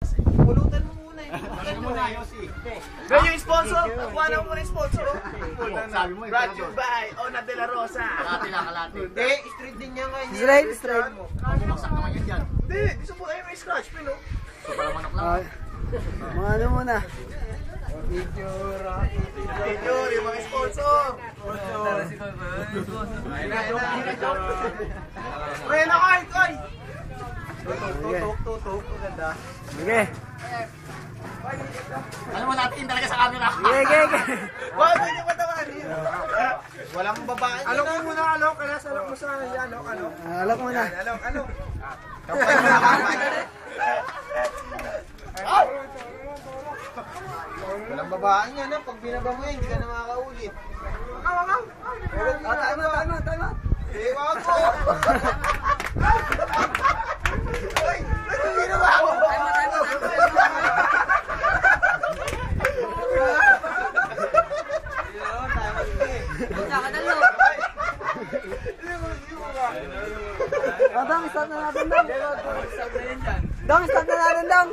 Pulutan mo muna eh. Ano muna, Yossi? Pero yung sponsor, kuha na mo na yung sponsor. Sabi mo, Brought you by Ona de la Rosa. kalati lang, kalati. Hindi, straight din niya ngayon. Straight. Bumaksak naman yan dyan. Hindi, gusto mo kayo may scratch pin, no? Super manok lang. Mga ano muna. Video, yung mga sponsor. Pre na kayo, Koy! Tutok. Maganda. Sige. Ano mo natin talaga sa camera? Sige. Wag, hindi pa tawarin. Walang babae. Alok mo muna, alok. Alok mo sa alok. Alok muna. Alok. Walang babae niya na. Pag binaba mo yan, hindi ka na makakaulit. Tama. Eh, wag mo! Uy! Ano ginawa mo? Dong, start na natin, Dong. Dong, start na natin, Dong.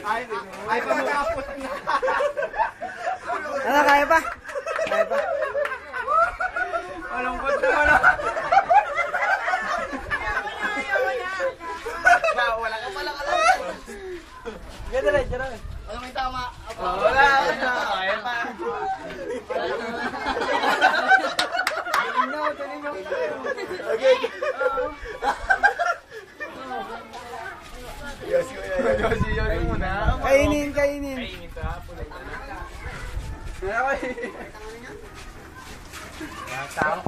Ay, pamukapos na. Ano, kaya pa? Kaya pa. Malungkot na wala. Wala ka pala ka. Ganda rin. Ano may tama? Wala. Kaya pa. Okay. Yosi muna. Kainin. Tao.